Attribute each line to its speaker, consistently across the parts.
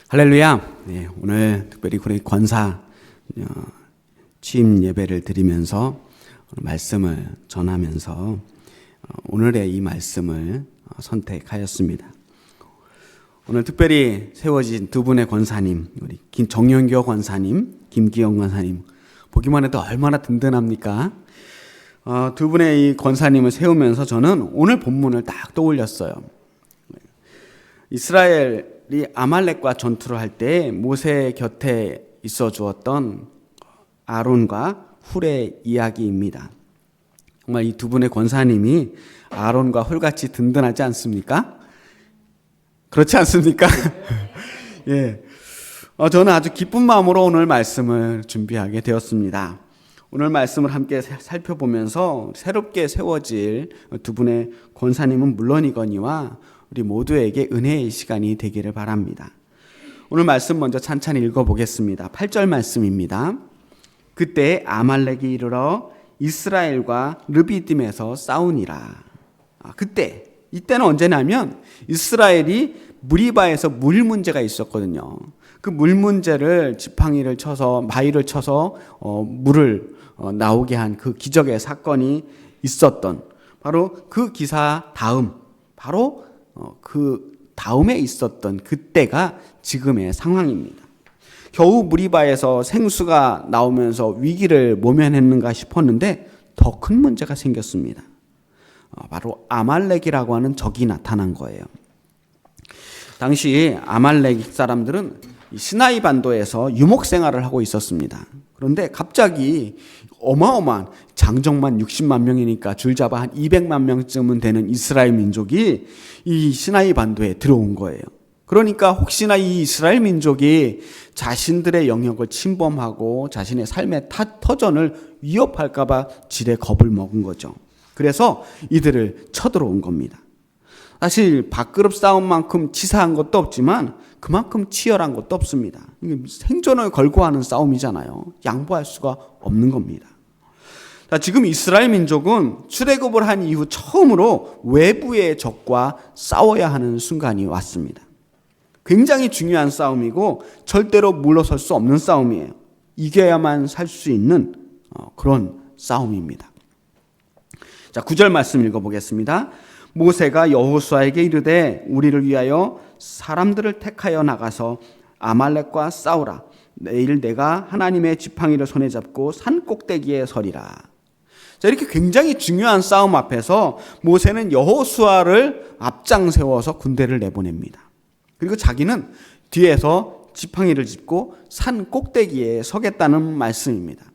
Speaker 1: 할렐루야. 네, 오늘 특별히 우리 권사 취임 예배를 드리면서 말씀을 전하면서 오늘의 이 말씀을 선택하였습니다. 오늘 특별히 세워진 두 분의 권사님, 우리 정영교 권사님, 김기영 권사님, 보기만 해도 얼마나 든든합니까? 두 분의 이 권사님을 세우면서 저는 오늘 본문을 딱 떠올렸어요. 이스라엘이 아말렉과 전투를 할 때 모세 곁에 있어 주었던 아론과 훌의 이야기입니다. 정말 이 두 분의 권사님이 아론과 훌같이 든든하지 않습니까? 그렇지 않습니까? 예. 저는 아주 기쁜 마음으로 오늘 말씀을 준비하게 되었습니다. 오늘 말씀을 함께 살펴보면서 새롭게 세워질 두 분의 권사님은 물론이거니와 우리 모두에게 은혜의 시간이 되기를 바랍니다. 오늘 말씀 먼저 찬찬히 읽어보겠습니다. 8절 말씀입니다. 그때 아말렉이 이르러 이스라엘과 르비딤에서 싸우니라. 이때는 언제냐면 이스라엘이 무리바에서 물 문제가 있었거든요. 그 물 문제를 지팡이를 쳐서 마이를 쳐서 물을 나오게 한 그 기적의 사건이 있었던 바로 그 기사 다음 바로 그 다음에 있었던 그때가 지금의 상황입니다. 겨우 무리바에서 생수가 나오면서 위기를 모면했는가 싶었는데 더 큰 문제가 생겼습니다. 바로 아말렉이라고 하는 적이 나타난 거예요. 당시 아말렉 사람들은 시나이 반도에서 유목 생활을 하고 있었습니다. 그런데 갑자기 어마어마한 장정만 60만 명이니까 줄잡아 한 200만 명쯤은 되는 이스라엘 민족이 이 시나이 반도에 들어온 거예요. 그러니까 혹시나 이 이스라엘 민족이 자신들의 영역을 침범하고 자신의 삶의 터전을 위협할까 봐 지레 겁을 먹은 거죠. 그래서 이들을 쳐들어온 겁니다. 사실 밥그릇 싸움만큼 치사한 것도 없지만 그만큼 치열한 것도 없습니다. 이게 생존을 걸고 하는 싸움이잖아요. 양보할 수가 없는 겁니다. 자, 지금 이스라엘 민족은 출애굽을 한 이후 처음으로 외부의 적과 싸워야 하는 순간이 왔습니다. 굉장히 중요한 싸움이고 절대로 물러설 수 없는 싸움이에요. 이겨야만 살 수 있는 그런 싸움입니다. 자, 9절 말씀 읽어보겠습니다. 모세가 여호수아에게 이르되 우리를 위하여 사람들을 택하여 나가서 아말렉과 싸우라. 내일 내가 하나님의 지팡이를 손에 잡고 산 꼭대기에 서리라. 자, 이렇게 굉장히 중요한 싸움 앞에서 모세는 여호수아를 앞장 세워서 군대를 내보냅니다. 그리고 자기는 뒤에서 지팡이를 짚고 산 꼭대기에 서겠다는 말씀입니다.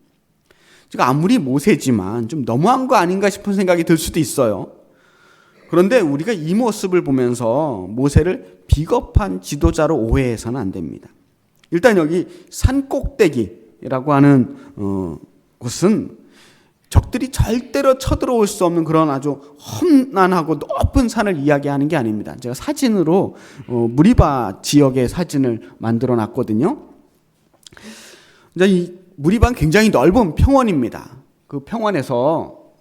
Speaker 1: 제가 아무리 모세지만 좀 너무한 거 아닌가 싶은 생각이 들 수도 있어요. 그런데 우리가 이 모습을 보면서 모세를 비겁한 지도자로 오해해서는 안 됩니다. 일단 여기 산 꼭대기라고 하는 곳은 적들이 절대로 쳐들어올 수 없는 그런 아주 험난하고 높은 산을 이야기하는 게 아닙니다. 제가 사진으로 무리바 지역의 사진을 만들어 놨거든요. 이 무리바는 굉장히 넓은 평원입니다. 그 평원에서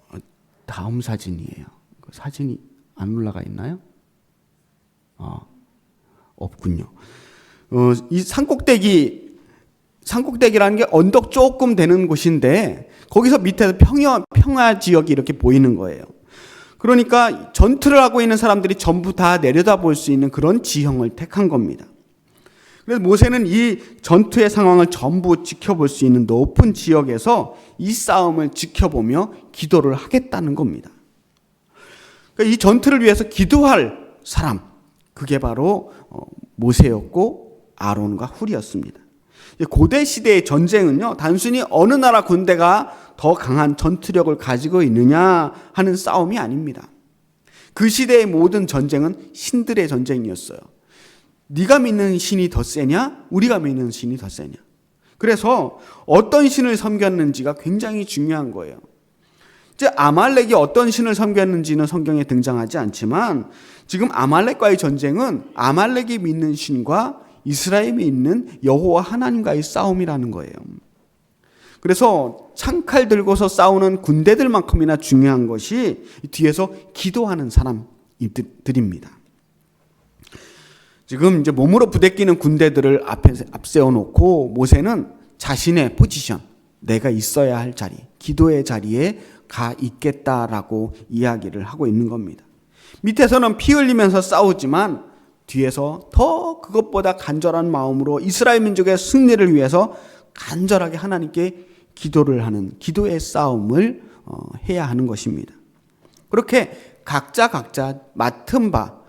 Speaker 1: 다음 사진이에요. 그 사진이 안 올라가 있나요? 없군요. 이 산꼭대기라는 게 언덕 조금 되는 곳인데 거기서 밑에서 평야 지역이 이렇게 보이는 거예요. 그러니까 전투를 하고 있는 사람들이 전부 다 내려다볼 수 있는 그런 지형을 택한 겁니다. 그래서 모세는 이 전투의 상황을 전부 지켜볼 수 있는 높은 지역에서 이 싸움을 지켜보며 기도를 하겠다는 겁니다. 그러니까 이 전투를 위해서 기도할 사람, 그게 바로 모세였고 아론과 훌이었습니다. 고대 시대의 전쟁은요, 단순히 어느 나라 군대가 더 강한 전투력을 가지고 있느냐 하는 싸움이 아닙니다. 그 시대의 모든 전쟁은 신들의 전쟁이었어요. 네가 믿는 신이 더 세냐? 우리가 믿는 신이 더 세냐? 그래서 어떤 신을 섬겼는지가 굉장히 중요한 거예요. 이제 아말렉이 어떤 신을 섬겼는지는 성경에 등장하지 않지만 지금 아말렉과의 전쟁은 아말렉이 믿는 신과 이스라엘이 믿는 여호와 하나님과의 싸움이라는 거예요. 그래서 창칼 들고서 싸우는 군대들만큼이나 중요한 것이 뒤에서 기도하는 사람들입니다. 지금 이제 몸으로 부대끼는 군대들을 앞세워 놓고 모세는 자신의 포지션, 내가 있어야 할 자리, 기도의 자리에 가 있겠다라고 이야기를 하고 있는 겁니다. 밑에서는 피 흘리면서 싸우지만 뒤에서 더 그것보다 간절한 마음으로 이스라엘 민족의 승리를 위해서 간절하게 하나님께 기도를 하는 기도의 싸움을 해야 하는 것입니다. 그렇게 각자 맡은 바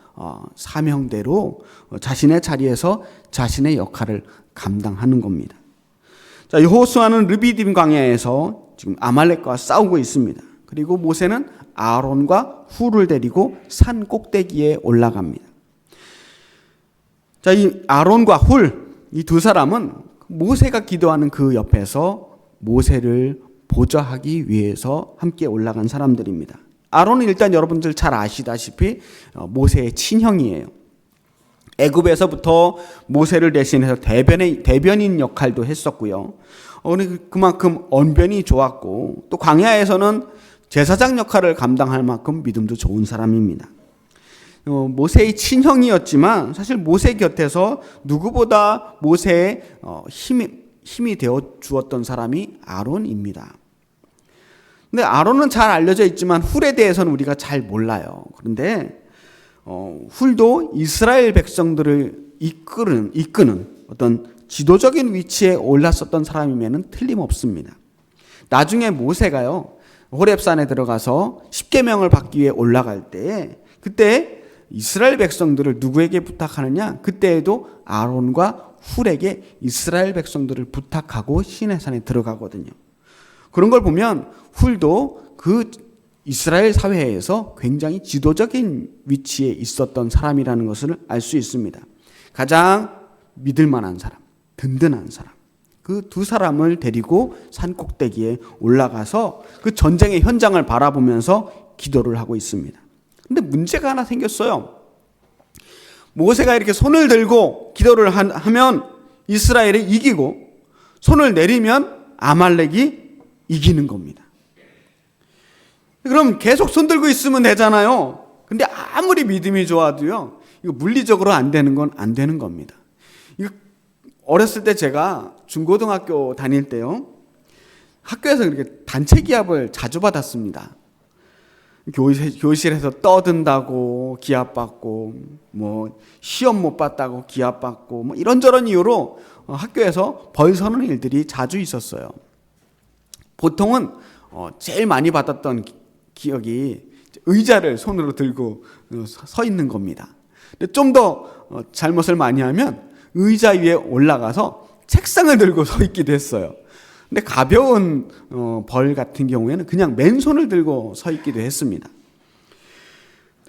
Speaker 1: 사명대로 자신의 자리에서 자신의 역할을 감당하는 겁니다. 자, 여호수아는 르비딤 광야에서 지금 아말렉과 싸우고 있습니다. 그리고 모세는 아론과 훌을 데리고 산 꼭대기에 올라갑니다. 자, 이 아론과 훌, 이 두 사람은 모세가 기도하는 그 옆에서 모세를 보좌하기 위해서 함께 올라간 사람들입니다. 아론은 일단 여러분들 잘 아시다시피 모세의 친형이에요. 애굽에서부터 모세를 대신해서 대변인 역할도 했었고요. 그만큼 언변이 좋았고 또 광야에서는 제사장 역할을 감당할 만큼 믿음도 좋은 사람입니다. 모세의 친형이었지만 사실 모세 곁에서 누구보다 모세의 힘이 되어 주었던 사람이 아론입니다. 근데 아론은 잘 알려져 있지만 훌에 대해서는 우리가 잘 몰라요. 그런데 훌도 이스라엘 백성들을 이끄는 어떤 지도적인 위치에 올랐었던 사람이면 틀림없습니다. 나중에 모세가요, 호렙산에 들어가서 십계명을 받기 위해 올라갈 때 그때 이스라엘 백성들을 누구에게 부탁하느냐? 그때에도 아론과 훌에게 이스라엘 백성들을 부탁하고 시내산에 들어가거든요. 그런 걸 보면 훌도 그 이스라엘 사회에서 굉장히 지도적인 위치에 있었던 사람이라는 것을 알 수 있습니다. 가장 믿을 만한 사람, 든든한 사람. 그 두 사람을 데리고 산 꼭대기에 올라가서 그 전쟁의 현장을 바라보면서 기도를 하고 있습니다. 근데 문제가 하나 생겼어요. 모세가 이렇게 손을 들고 기도를 하면 이스라엘이 이기고 손을 내리면 아말렉이 이기는 겁니다. 그럼 계속 손 들고 있으면 되잖아요. 근데 아무리 믿음이 좋아도요, 이거 물리적으로 안 되는 건 안 되는 겁니다. 이거 어렸을 때 제가 중고등학교 다닐 때요, 학교에서 이렇게 단체 기합을 자주 받았습니다. 교실에서 떠든다고 기합받고, 뭐 시험 못 봤다고 기합받고, 뭐 이런저런 이유로 학교에서 벌 서는 일들이 자주 있었어요. 보통은 제일 많이 받았던 기억이 의자를 손으로 들고 서 있는 겁니다. 근데 좀 더 잘못을 많이 하면 의자 위에 올라가서 책상을 들고 서 있기도 했어요. 근데 가벼운 벌 같은 경우에는 그냥 맨손을 들고 서 있기도 했습니다.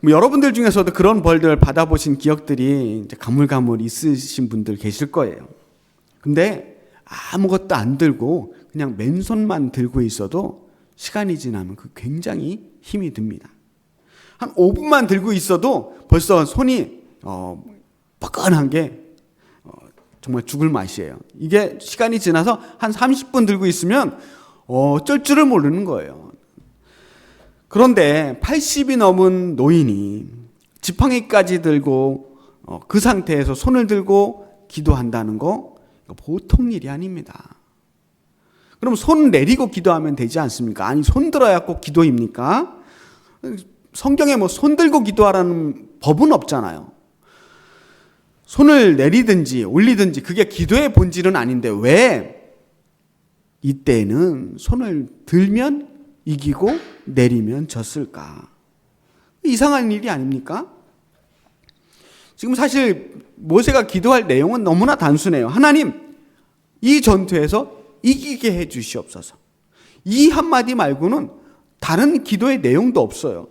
Speaker 1: 뭐 여러분들 중에서도 그런 벌들을 받아보신 기억들이 이제 가물가물 있으신 분들 계실 거예요. 근데 아무것도 안 들고 그냥 맨손만 들고 있어도 시간이 지나면 그 굉장히 힘이 듭니다. 한 5분만 들고 있어도 벌써 손이 뻐근한 게 정말 죽을 맛이에요. 이게 시간이 지나서 한 30분 들고 있으면 어쩔 줄을 모르는 거예요. 그런데 80이 넘은 노인이 지팡이까지 들고 그 상태에서 손을 들고 기도한다는 거 보통 일이 아닙니다. 그럼 손 내리고 기도하면 되지 않습니까? 아니, 손 들어야 꼭 기도입니까? 성경에 뭐 손 들고 기도하라는 법은 없잖아요. 손을 내리든지 올리든지 그게 기도의 본질은 아닌데 왜 이때는 손을 들면 이기고 내리면 졌을까? 이상한 일이 아닙니까? 지금 사실 모세가 기도할 내용은 너무나 단순해요. 하나님, 이 전투에서 이기게 해 주시옵소서. 이 한마디 말고는 다른 기도의 내용도 없어요.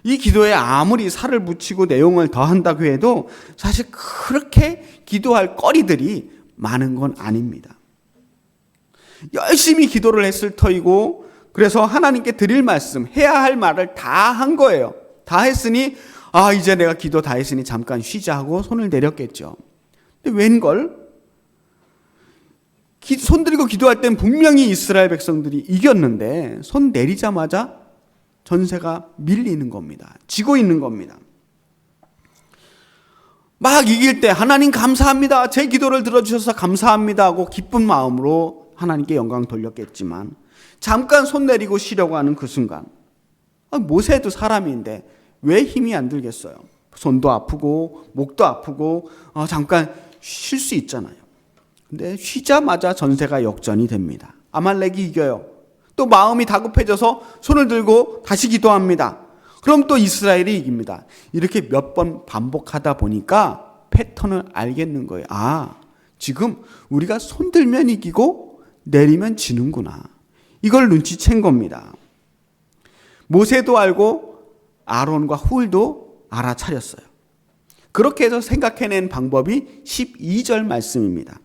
Speaker 1: 이 기도에 아무리 살을 붙이고 내용을 더한다고 해도 사실 그렇게 기도할 거리들이 많은 건 아닙니다. 열심히 기도를 했을 터이고 그래서 하나님께 드릴 말씀, 해야 할 말을 다 한 거예요. 다 했으니 이제 내가 기도 다 했으니 잠깐 쉬자 하고 손을 내렸겠죠. 근데 웬걸? 손 들고 기도할 땐 분명히 이스라엘 백성들이 이겼는데 손 내리자마자 전세가 밀리는 겁니다. 지고 있는 겁니다. 막 이길 때 하나님 감사합니다. 제 기도를 들어주셔서 감사합니다 하고 기쁜 마음으로 하나님께 영광 돌렸겠지만 잠깐 손 내리고 쉬려고 하는 그 순간 모세도 사람인데 왜 힘이 안 들겠어요? 손도 아프고 목도 아프고 잠깐 쉴 수 있잖아요. 근데 쉬자마자 전세가 역전이 됩니다. 아말렉이 이겨요. 또 마음이 다급해져서 손을 들고 다시 기도합니다. 그럼 또 이스라엘이 이깁니다. 이렇게 몇 번 반복하다 보니까 패턴을 알겠는 거예요. 지금 우리가 손 들면 이기고 내리면 지는구나. 이걸 눈치챈 겁니다. 모세도 알고 아론과 훌도 알아차렸어요. 그렇게 해서 생각해낸 방법이 12절 말씀입니다.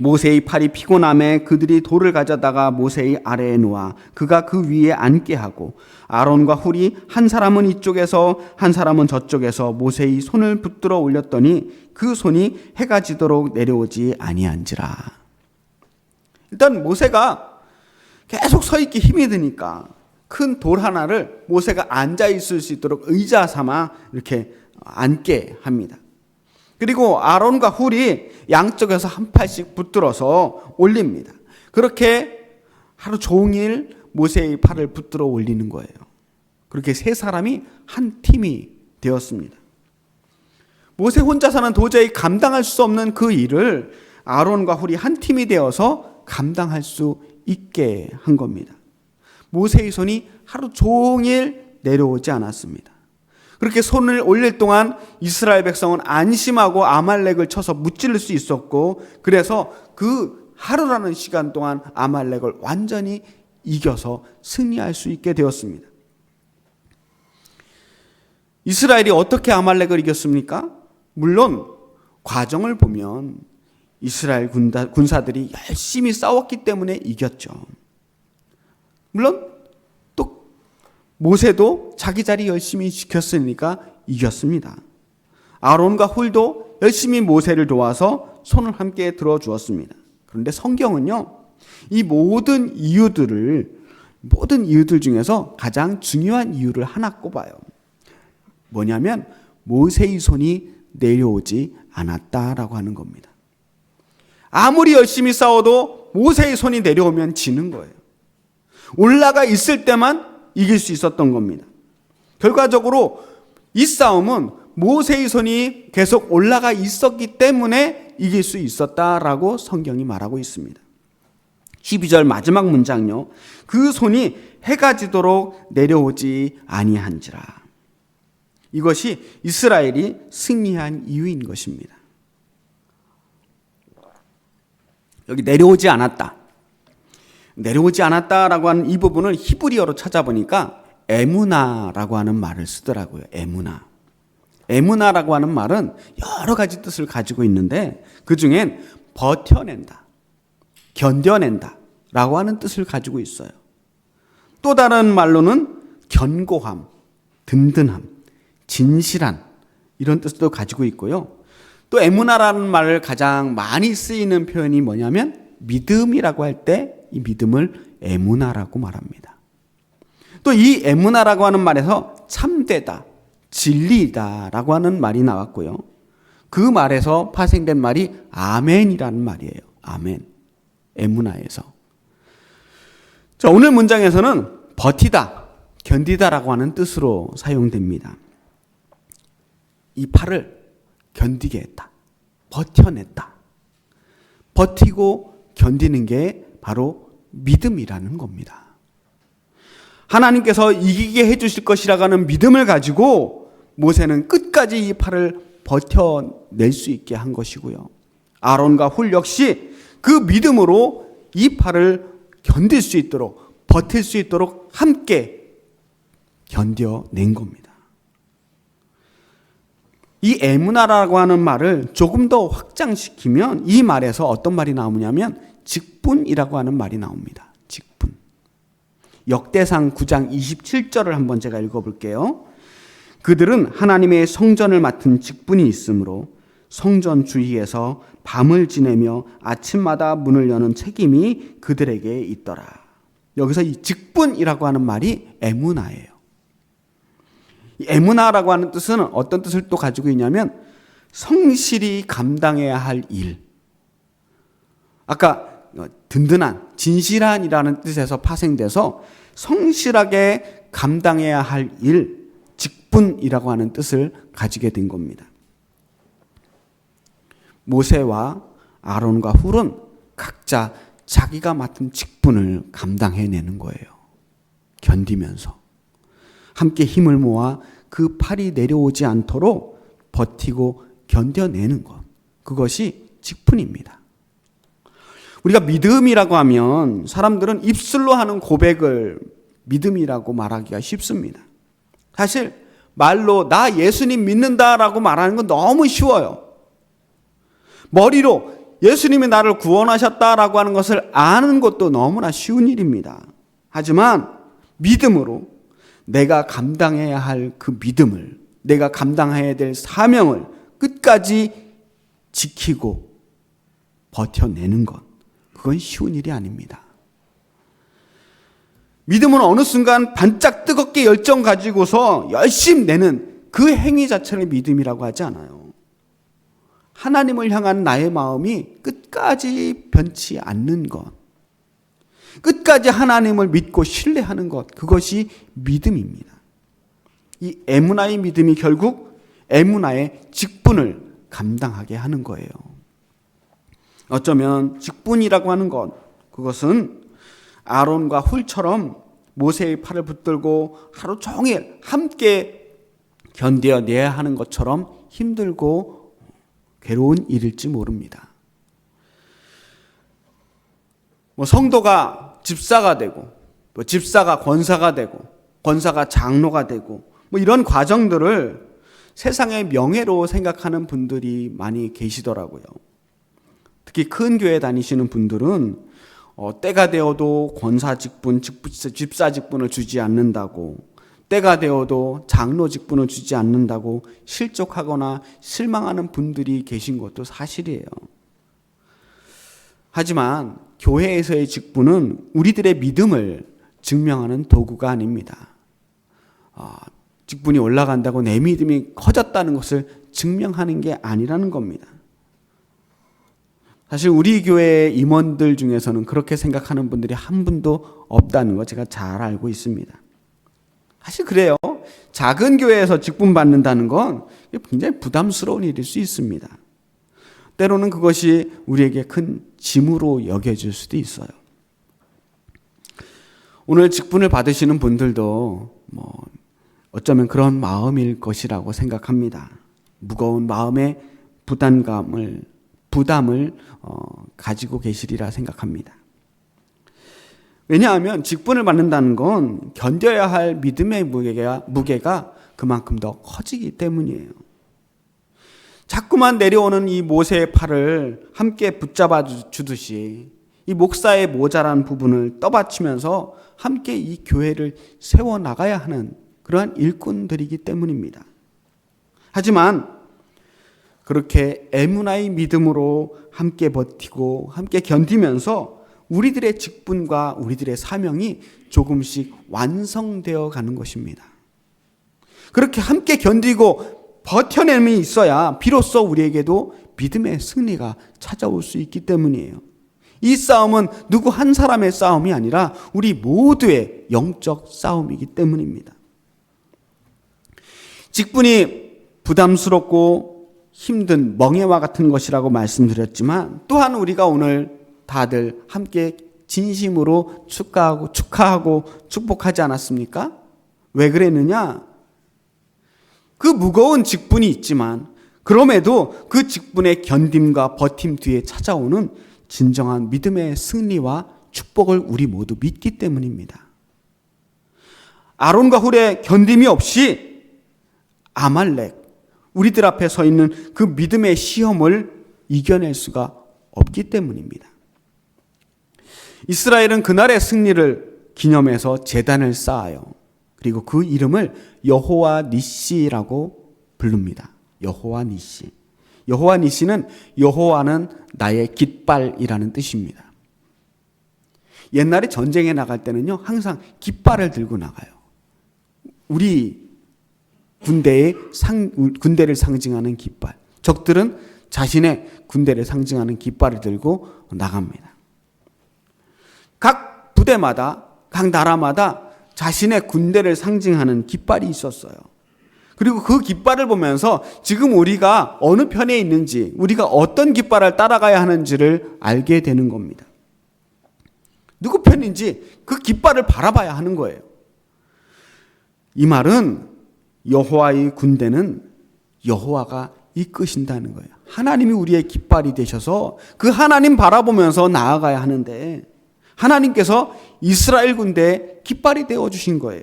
Speaker 1: 모세의 팔이 피곤함에 그들이 돌을 가져다가 모세의 아래에 놓아 그가 그 위에 앉게 하고 아론과 훌이 한 사람은 이쪽에서 한 사람은 저쪽에서 모세의 손을 붙들어 올렸더니 그 손이 해가 지도록 내려오지 아니한지라. 일단 모세가 계속 서 있기 힘이 드니까 큰 돌 하나를 모세가 앉아 있을 수 있도록 의자 삼아 이렇게 앉게 합니다. 그리고 아론과 훌이 양쪽에서 한 팔씩 붙들어서 올립니다. 그렇게 하루 종일 모세의 팔을 붙들어 올리는 거예요. 그렇게 세 사람이 한 팀이 되었습니다. 모세 혼자서는 도저히 감당할 수 없는 그 일을 아론과 훌이 한 팀이 되어서 감당할 수 있게 한 겁니다. 모세의 손이 하루 종일 내려오지 않았습니다. 그렇게 손을 올릴 동안 이스라엘 백성은 안심하고 아말렉을 쳐서 무찌를 수 있었고, 그래서 그 하루라는 시간 동안 아말렉을 완전히 이겨서 승리할 수 있게 되었습니다. 이스라엘이 어떻게 아말렉을 이겼습니까? 물론 과정을 보면 이스라엘 군사들이 열심히 싸웠기 때문에 이겼죠. 물론 또 모세도 자기 자리 열심히 지켰으니까 이겼습니다. 아론과 훌도 열심히 모세를 도와서 손을 함께 들어주었습니다. 그런데 성경은요, 이 모든 이유들 중에서 가장 중요한 이유를 하나 꼽아요. 뭐냐면 모세의 손이 내려오지 않았다라고 하는 겁니다. 아무리 열심히 싸워도 모세의 손이 내려오면 지는 거예요. 올라가 있을 때만 이길 수 있었던 겁니다. 결과적으로 이 싸움은 모세의 손이 계속 올라가 있었기 때문에 이길 수 있었다라고 성경이 말하고 있습니다. 12절 마지막 문장요. 그 손이 해가 지도록 내려오지 아니한지라. 이것이 이스라엘이 승리한 이유인 것입니다. 여기 내려오지 않았다. 내려오지 않았다라고 하는 이 부분을 히브리어로 찾아보니까 에무나라고 하는 말을 쓰더라고요. 에무나. 에무나라고 하는 말은 여러 가지 뜻을 가지고 있는데 그 중엔 버텨낸다, 견뎌낸다 라고 하는 뜻을 가지고 있어요. 또 다른 말로는 견고함, 든든함, 진실한 이런 뜻도 가지고 있고요. 또 에무나라는 말을 가장 많이 쓰이는 표현이 뭐냐면 믿음이라고 할 때 이 믿음을 에무나라고 말합니다. 또 이 에무나라고 하는 말에서 참되다, 진리다라고 하는 말이 나왔고요. 그 말에서 파생된 말이 아멘이라는 말이에요. 아멘. 에무나에서. 자, 오늘 문장에서는 버티다, 견디다라고 하는 뜻으로 사용됩니다. 이 팔을 견디게 했다. 버텨냈다. 버티고 견디는 게 바로 믿음이라는 겁니다. 하나님께서 이기게 해주실 것이라고 하는 믿음을 가지고 모세는 끝까지 이 팔을 버텨낼 수 있게 한 것이고요. 아론과 훌 역시 그 믿음으로 이 팔을 견딜 수 있도록, 버틸 수 있도록 함께 견뎌낸 겁니다. 이 에무나라고 하는 말을 조금 더 확장시키면 이 말에서 어떤 말이 나오냐면 직분이라고 하는 말이 나옵니다. 직분. 역대상 9장 27절을 한번 제가 읽어볼게요. 그들은 하나님의 성전을 맡은 직분이 있으므로 성전 주위에서 밤을 지내며 아침마다 문을 여는 책임이 그들에게 있더라. 여기서 이 직분이라고 하는 말이 에무나예요. 이 에무나라고 하는 뜻은 어떤 뜻을 또 가지고 있냐면 성실히 감당해야 할 일. 아까 든든한, 진실한이라는 뜻에서 파생돼서 성실하게 감당해야 할 일, 직분이라고 하는 뜻을 가지게 된 겁니다. 모세와 아론과 훌은 각자 자기가 맡은 직분을 감당해내는 거예요. 견디면서. 함께 힘을 모아 그 팔이 내려오지 않도록 버티고 견뎌내는 것. 그것이 직분입니다. 우리가 믿음이라고 하면 사람들은 입술로 하는 고백을 믿음이라고 말하기가 쉽습니다. 사실 말로 나 예수님 믿는다라고 말하는 건 너무 쉬워요. 머리로 예수님이 나를 구원하셨다라고 하는 것을 아는 것도 너무나 쉬운 일입니다. 하지만 믿음으로 내가 감당해야 할 그 믿음을, 내가 감당해야 될 사명을 끝까지 지키고 버텨내는 것, 그건 쉬운 일이 아닙니다. 믿음은 어느 순간 반짝 뜨겁게 열정 가지고서 열심히 내는 그 행위 자체를 믿음이라고 하지 않아요. 하나님을 향한 나의 마음이 끝까지 변치 않는 것, 끝까지 하나님을 믿고 신뢰하는 것, 그것이 믿음입니다. 이 에무나의 믿음이 결국 에무나의 직분을 감당하게 하는 거예요. 어쩌면 직분이라고 하는 것, 그것은 아론과 훌처럼 모세의 팔을 붙들고 하루 종일 함께 견뎌내야 하는 것처럼 힘들고 괴로운 일일지 모릅니다. 성도가 집사가 되고, 또 집사가 권사가 되고, 권사가 장로가 되고, 이런 과정들을 세상의 명예로 생각하는 분들이 많이 계시더라고요. 특히 큰 교회 다니시는 분들은 때가 되어도 권사 직분, 집사 직분을 주지 않는다고, 때가 되어도 장로 직분을 주지 않는다고 실족하거나 실망하는 분들이 계신 것도 사실이에요. 하지만 교회에서의 직분은 우리들의 믿음을 증명하는 도구가 아닙니다. 직분이 올라간다고 내 믿음이 커졌다는 것을 증명하는 게 아니라는 겁니다. 사실 우리 교회 임원들 중에서는 그렇게 생각하는 분들이 한 분도 없다는 거 제가 잘 알고 있습니다. 사실 그래요. 작은 교회에서 직분 받는다는 건 굉장히 부담스러운 일일 수 있습니다. 때로는 그것이 우리에게 큰 짐으로 여겨질 수도 있어요. 오늘 직분을 받으시는 분들도 어쩌면 그런 마음일 것이라고 생각합니다. 무거운 마음의 부담을 가지고 계시리라 생각합니다. 왜냐하면 직분을 받는다는 건 견뎌야 할 믿음의 무게가 그만큼 더 커지기 때문이에요. 자꾸만 내려오는 이 모세의 팔을 함께 붙잡아 주듯이 이 목사의 모자란 부분을 떠받치면서 함께 이 교회를 세워나가야 하는 그러한 일꾼들이기 때문입니다. 하지만 그렇게 에무나의 믿음으로 함께 버티고 함께 견디면서 우리들의 직분과 우리들의 사명이 조금씩 완성되어 가는 것입니다. 그렇게 함께 견디고 버텨냄이 있어야 비로소 우리에게도 믿음의 승리가 찾아올 수 있기 때문이에요. 이 싸움은 누구 한 사람의 싸움이 아니라 우리 모두의 영적 싸움이기 때문입니다. 직분이 부담스럽고 힘든 멍에와 같은 것이라고 말씀드렸지만 또한 우리가 오늘 다들 함께 진심으로 축하하고 축복하지 않았습니까? 왜 그랬느냐? 그 무거운 직분이 있지만 그럼에도 그 직분의 견딤과 버팀 뒤에 찾아오는 진정한 믿음의 승리와 축복을 우리 모두 믿기 때문입니다. 아론과 훌의 견딤이 없이 아말렉, 우리들 앞에 서 있는 그 믿음의 시험을 이겨낼 수가 없기 때문입니다. 이스라엘은 그날의 승리를 기념해서 제단을 쌓아요. 그리고 그 이름을 여호와 니시라고 부릅니다. 여호와 니시. 여호와 니시는 여호와는 나의 깃발이라는 뜻입니다. 옛날에 전쟁에 나갈 때는요, 항상 깃발을 들고 나가요. 우리 군대를 상징하는 깃발. 적들은 자신의 군대를 상징하는 깃발을 들고 나갑니다. 각 부대마다, 각 나라마다 자신의 군대를 상징하는 깃발이 있었어요. 그리고 그 깃발을 보면서 지금 우리가 어느 편에 있는지, 우리가 어떤 깃발을 따라가야 하는지를 알게 되는 겁니다. 누구 편인지 그 깃발을 바라봐야 하는 거예요. 이 말은 여호와의 군대는 여호와가 이끄신다는 거예요. 하나님이 우리의 깃발이 되셔서 그 하나님 바라보면서 나아가야 하는데 하나님께서 이스라엘 군대의 깃발이 되어주신 거예요.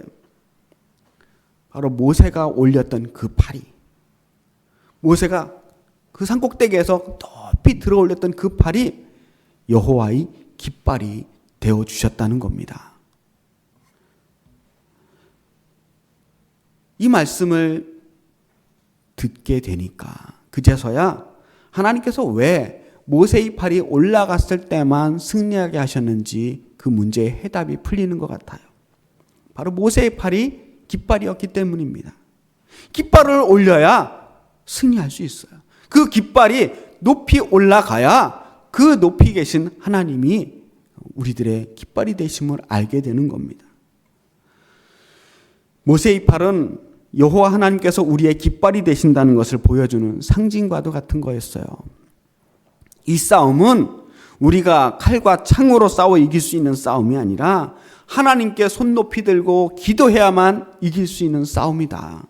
Speaker 1: 바로 모세가 올렸던 그 팔이, 모세가 그 산꼭대기에서 높이 들어 올렸던 그 팔이 여호와의 깃발이 되어주셨다는 겁니다. 이 말씀을 듣게 되니까 그제서야 하나님께서 왜 모세의 팔이 올라갔을 때만 승리하게 하셨는지 그 문제의 해답이 풀리는 것 같아요. 바로 모세의 팔이 깃발이었기 때문입니다. 깃발을 올려야 승리할 수 있어요. 그 깃발이 높이 올라가야 그 높이 계신 하나님이 우리들의 깃발이 되심을 알게 되는 겁니다. 모세의 팔은 여호와 하나님께서 우리의 깃발이 되신다는 것을 보여주는 상징과도 같은 거였어요. 이 싸움은 우리가 칼과 창으로 싸워 이길 수 있는 싸움이 아니라 하나님께 손 높이 들고 기도해야만 이길 수 있는 싸움이다.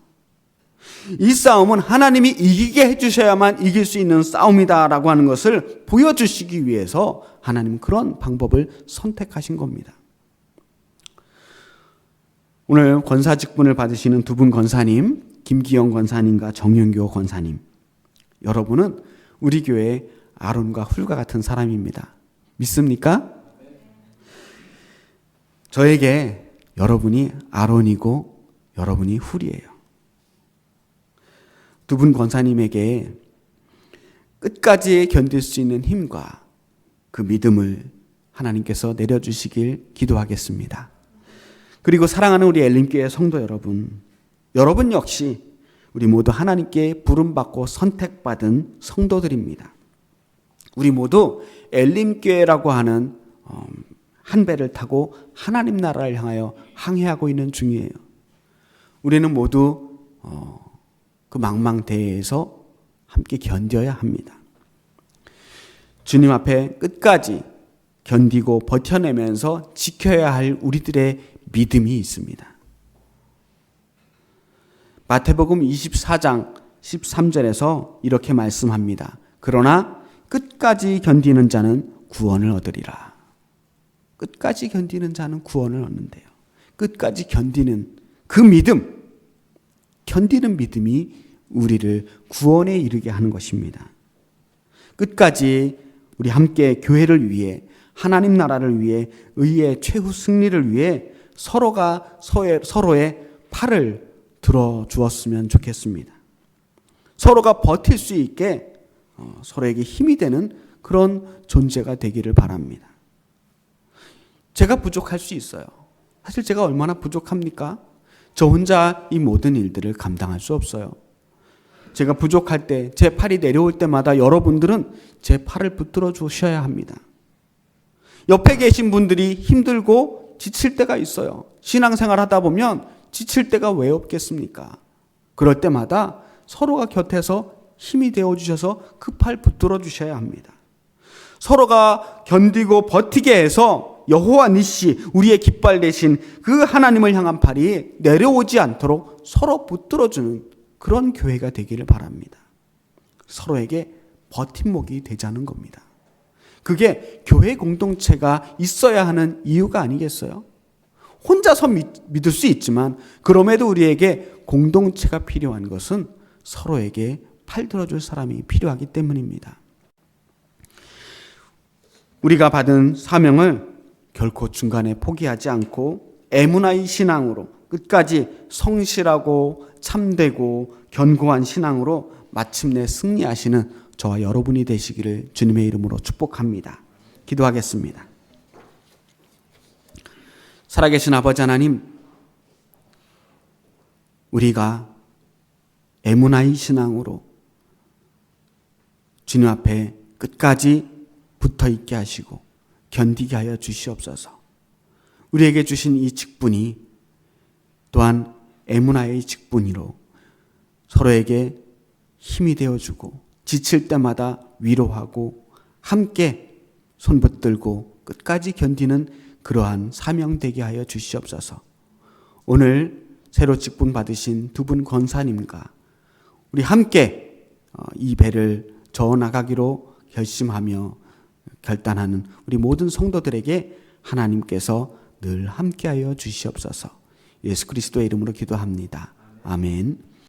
Speaker 1: 이 싸움은 하나님이 이기게 해주셔야만 이길 수 있는 싸움이다라고 하는 것을 보여주시기 위해서 하나님은 그런 방법을 선택하신 겁니다. 오늘 권사 직분을 받으시는 두 분 권사님, 김기영 권사님과 정영교 권사님, 여러분은 우리 교회의 아론과 훌과 같은 사람입니다. 믿습니까? 저에게 여러분이 아론이고 여러분이 훌이에요. 두 분 권사님에게 끝까지 견딜 수 있는 힘과 그 믿음을 하나님께서 내려주시길 기도하겠습니다. 그리고 사랑하는 우리 엘림교회 성도 여러분, 여러분 역시 우리 모두 하나님께 부름받고 선택받은 성도들입니다. 우리 모두 엘림교회라고 하는 한 배를 타고 하나님 나라를 향하여 항해하고 있는 중이에요. 우리는 모두 그 망망대해에서 함께 견뎌야 합니다. 주님 앞에 끝까지 견디고 버텨내면서 지켜야 할 우리들의 믿음이 있습니다. 마태복음 24장 13절에서 이렇게 말씀합니다. 그러나 끝까지 견디는 자는 구원을 얻으리라. 끝까지 견디는 자는 구원을 얻는데요. 끝까지 견디는 그 믿음, 견디는 믿음이 우리를 구원에 이르게 하는 것입니다. 끝까지 우리 함께 교회를 위해, 하나님 나라를 위해, 의의 최후 승리를 위해 서로가 서로의 팔을 들어주었으면 좋겠습니다. 서로가 버틸 수 있게 서로에게 힘이 되는 그런 존재가 되기를 바랍니다. 제가 부족할 수 있어요. 사실 제가 얼마나 부족합니까? 저 혼자 이 모든 일들을 감당할 수 없어요. 제가 부족할 때, 제 팔이 내려올 때마다 여러분들은 제 팔을 붙들어 주셔야 합니다. 옆에 계신 분들이 힘들고 지칠 때가 있어요. 신앙생활 하다 보면 지칠 때가 왜 없겠습니까? 그럴 때마다 서로가 곁에서 힘이 되어주셔서 그 팔 붙들어 주셔야 합니다. 서로가 견디고 버티게 해서 여호와 니시, 우리의 깃발 대신 그 하나님을 향한 팔이 내려오지 않도록 서로 붙들어주는 그런 교회가 되기를 바랍니다. 서로에게 버팀목이 되자는 겁니다. 그게 교회 공동체가 있어야 하는 이유가 아니겠어요? 혼자서 믿을 수 있지만 그럼에도 우리에게 공동체가 필요한 것은 서로에게 팔 들어줄 사람이 필요하기 때문입니다. 우리가 받은 사명을 결코 중간에 포기하지 않고 애문화의 신앙으로 끝까지 성실하고 참되고 견고한 신앙으로 마침내 승리하시는 저와 여러분이 되시기를 주님의 이름으로 축복합니다. 기도하겠습니다. 살아계신 아버지 하나님, 우리가 에무나이 신앙으로 주님 앞에 끝까지 붙어 있게 하시고 견디게 하여 주시옵소서. 우리에게 주신 이 직분이 또한 에무나의 직분으로 서로에게 힘이 되어주고 지칠 때마다 위로하고 함께 손붙들고 끝까지 견디는 그러한 사명 되게 하여 주시옵소서. 오늘 새로 직분 받으신 두 분 권사님과 우리 함께 이 배를 저어나가기로 결심하며 결단하는 우리 모든 성도들에게 하나님께서 늘 함께하여 주시옵소서. 예수 그리스도의 이름으로 기도합니다. 아멘.